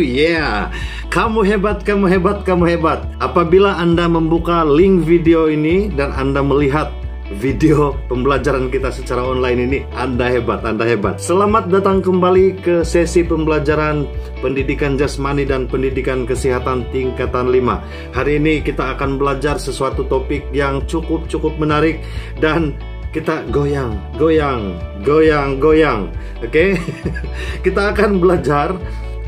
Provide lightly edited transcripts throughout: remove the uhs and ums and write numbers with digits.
Yeah, kamu hebat, kamu hebat, kamu hebat. Apabila Anda membuka link video ini dan Anda melihat video pembelajaran kita secara online ini, Anda hebat, Anda hebat. Selamat datang kembali ke sesi pembelajaran pendidikan jasmani dan pendidikan kesehatan tingkatan 5. Hari ini kita akan belajar sesuatu topik yang cukup menarik dan kita goyang. Oke? Kita akan belajar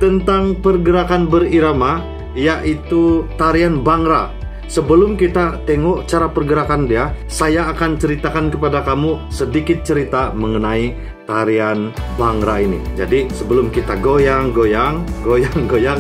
tentang pergerakan berirama, yaitu tarian Bhangra. Sebelum kita tengok cara pergerakan dia, saya akan ceritakan kepada kamu sedikit cerita mengenai tarian Bhangra ini. Jadi sebelum kita goyang,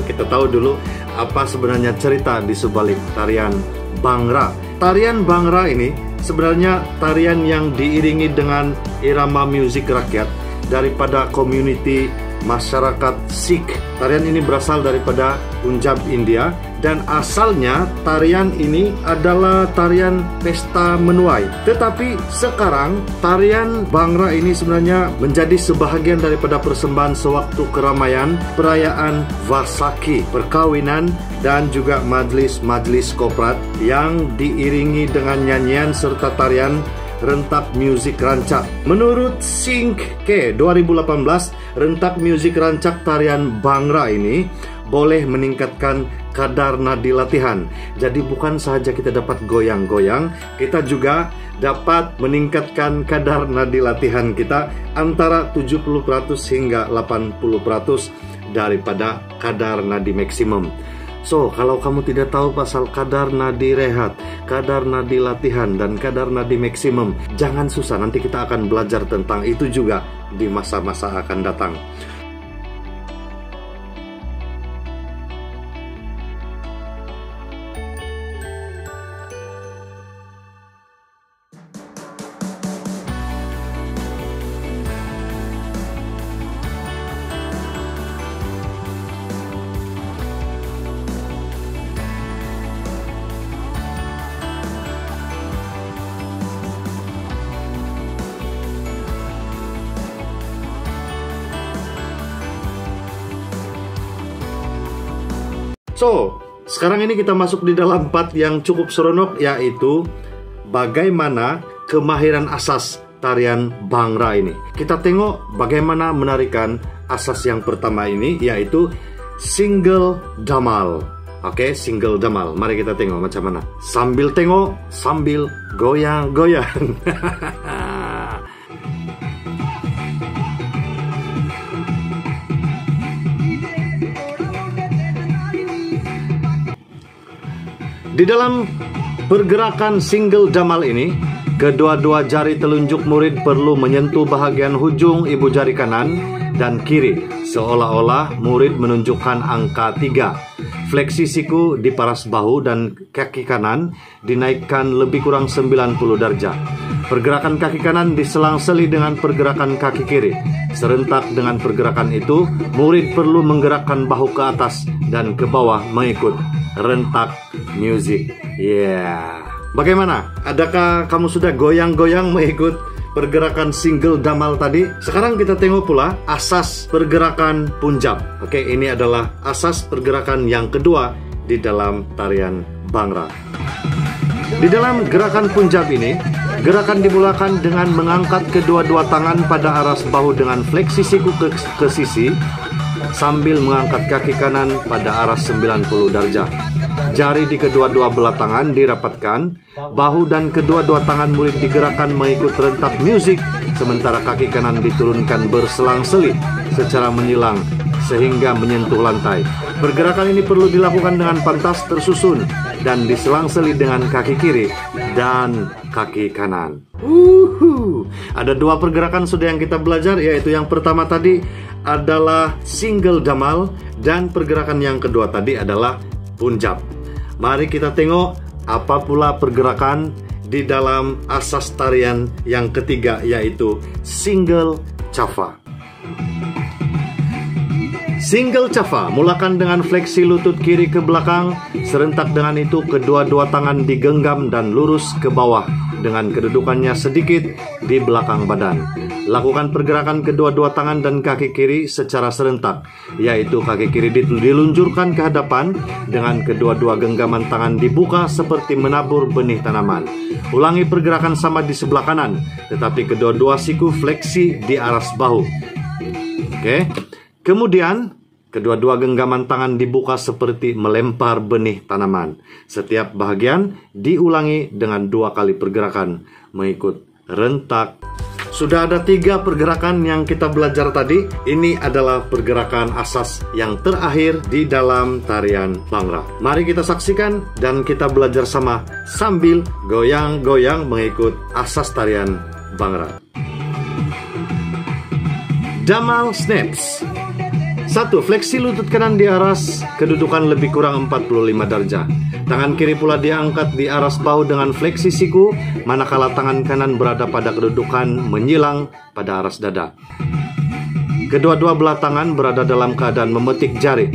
kita tahu dulu apa sebenarnya cerita di sebalik tarian Bhangra. Tarian Bhangra ini sebenarnya tarian yang diiringi dengan irama musik rakyat daripada komuniti masyarakat Sikh. Tarian ini berasal daripada Punjab, India, dan asalnya tarian ini adalah tarian pesta menuai. Tetapi sekarang tarian Bhangra ini sebenarnya menjadi sebahagian daripada persembahan sewaktu keramaian, perayaan Vaisakhi, perkawinan, dan juga majlis-majlis koprat yang diiringi dengan nyanyian serta tarian rentak musik rancak. Menurut Sync-K 2018, rentak musik rancak tarian Bhangra ini boleh meningkatkan kadar nadi latihan. Jadi bukan sahaja kita dapat goyang-goyang, kita juga dapat meningkatkan kadar nadi latihan kita antara 70% hingga 80% daripada kadar nadi maksimum. So, kalau kamu tidak tahu pasal kadar nadi rehat, kadar nadi latihan, dan kadar nadi maksimum, jangan susah, nanti kita akan belajar tentang itu juga di masa-masa akan datang. So, sekarang ini kita masuk di dalam part yang cukup seronok, yaitu bagaimana kemahiran asas tarian Bhangra ini. Kita tengok bagaimana menarikan asas yang pertama ini, yaitu single damal. Oke, single damal. Mari kita tengok macam mana. Sambil tengok, sambil goyang-goyang. Di dalam pergerakan single damal ini, kedua-dua jari telunjuk murid perlu menyentuh bahagian hujung ibu jari kanan dan kiri, seolah-olah murid menunjukkan angka 3. Fleksi siku di paras bahu dan kaki kanan dinaikkan lebih kurang 90 darjah. Pergerakan kaki kanan diselang-seli dengan pergerakan kaki kiri. Serentak dengan pergerakan itu, murid perlu menggerakkan bahu ke atas dan ke bawah mengikut rentak musik. Yeah. Bagaimana? Adakah kamu sudah goyang-goyang mengikut pergerakan single damal tadi? Sekarang kita tengok pula asas pergerakan Punjab. Oke, ini adalah asas pergerakan yang kedua di dalam tarian Bhangra. Di dalam gerakan Punjab ini, gerakan dimulakan dengan mengangkat kedua-dua tangan pada aras bahu dengan fleksi siku ke sisi, sambil mengangkat kaki kanan pada arah 90 darjah. Jari di kedua-dua belah tangan dirapatkan, bahu dan kedua-dua tangan murid digerakkan mengikut rentak musik, sementara kaki kanan diturunkan berselang-seli secara menyilang sehingga menyentuh lantai. Pergerakan ini perlu dilakukan dengan pantas tersusun dan diselang-seli dengan kaki kiri dan kaki kanan. Ada dua pergerakan sudah yang kita belajar, yaitu yang pertama tadi adalah single damal dan pergerakan yang kedua tadi adalah Punjab. Mari kita tengok apa pula pergerakan di dalam asas tarian yang ketiga, yaitu single chaffa. Single chaffa mulakan dengan fleksi lutut kiri ke belakang. Serentak dengan itu kedua-dua tangan digenggam dan lurus ke bawah dengan kedudukannya sedikit di belakang badan. Lakukan pergerakan kedua-dua tangan dan kaki kiri secara serentak, yaitu kaki kiri diluncurkan ke hadapan dengan kedua-dua genggaman tangan dibuka seperti menabur benih tanaman. Ulangi pergerakan sama di sebelah kanan, tetapi kedua-dua siku fleksi di aras bahu. Oke. Kemudian kedua-dua genggaman tangan dibuka seperti melempar benih tanaman. Setiap bahagian diulangi dengan 2 kali pergerakan mengikut rentak. Sudah ada 3 pergerakan yang kita belajar tadi. Ini adalah pergerakan asas yang terakhir di dalam tarian Bhangra. Mari kita saksikan dan kita belajar sama sambil goyang-goyang mengikut asas tarian Bhangra. Damal Snaps. 1. Fleksi lutut kanan di aras kedudukan lebih kurang 45 derajat. Tangan kiri pula diangkat di aras bahu dengan fleksi siku, manakala tangan kanan berada pada kedudukan menyilang pada aras dada. Kedua-dua belah tangan berada dalam keadaan memetik jari.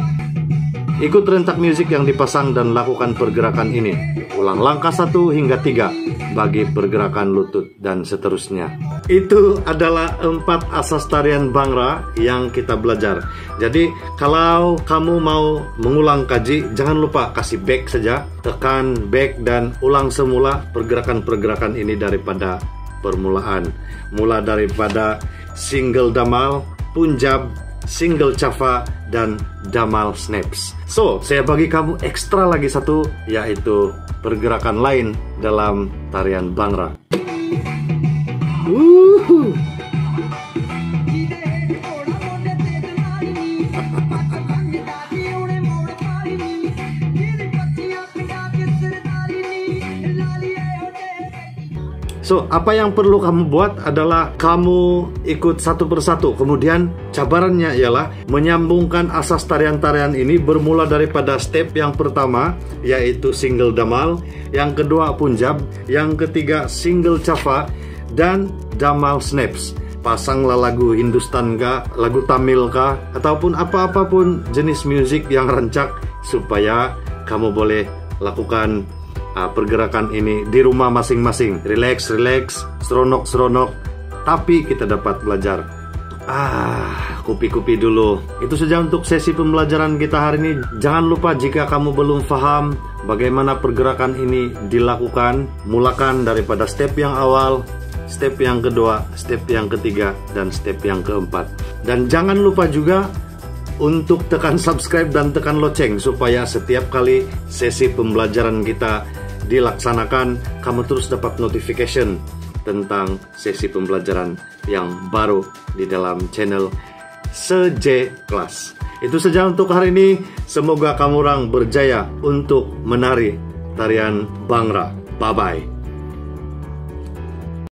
Ikut rentak musik yang dipasang dan lakukan pergerakan ini. Ulang langkah 1 hingga 3 bagi pergerakan lutut dan seterusnya. Itu adalah 4 asas tarian Bhangra yang kita belajar. Jadi kalau kamu mau mengulang kaji, jangan lupa kasih back saja, tekan back dan ulang semula pergerakan-pergerakan ini daripada permulaan. Mula daripada single damal, punjab, single chafa, dan damal snaps. So, saya bagi kamu ekstra lagi 1, yaitu pergerakan lain dalam tarian Bhangra. So, apa yang perlu kamu buat adalah kamu ikut satu persatu. Kemudian cabarannya ialah menyambungkan asas tarian-tarian ini bermula daripada step yang pertama, yaitu single damal, yang kedua punjab, yang ketiga single chafa, dan damal snaps. Pasanglah lagu Hindustan kah, lagu Tamil kah, ataupun apa-apapun jenis musik yang rancak supaya kamu boleh lakukan pergerakan ini di rumah masing-masing. Relax, seronok, tapi kita dapat belajar. Kupi-kupi dulu. Itu saja untuk sesi pembelajaran kita hari ini. Jangan lupa jika kamu belum paham bagaimana pergerakan ini dilakukan, mulakan daripada step yang awal, step yang kedua, step yang ketiga, dan step yang keempat. Dan jangan lupa juga untuk tekan subscribe dan tekan lonceng supaya setiap kali sesi pembelajaran kita dilaksanakan, kamu terus dapat notification tentang sesi pembelajaran yang baru di dalam channel SJ Class. Itu saja untuk hari ini. Semoga kamu orang berjaya untuk menari tarian Bhangra. Bye-bye.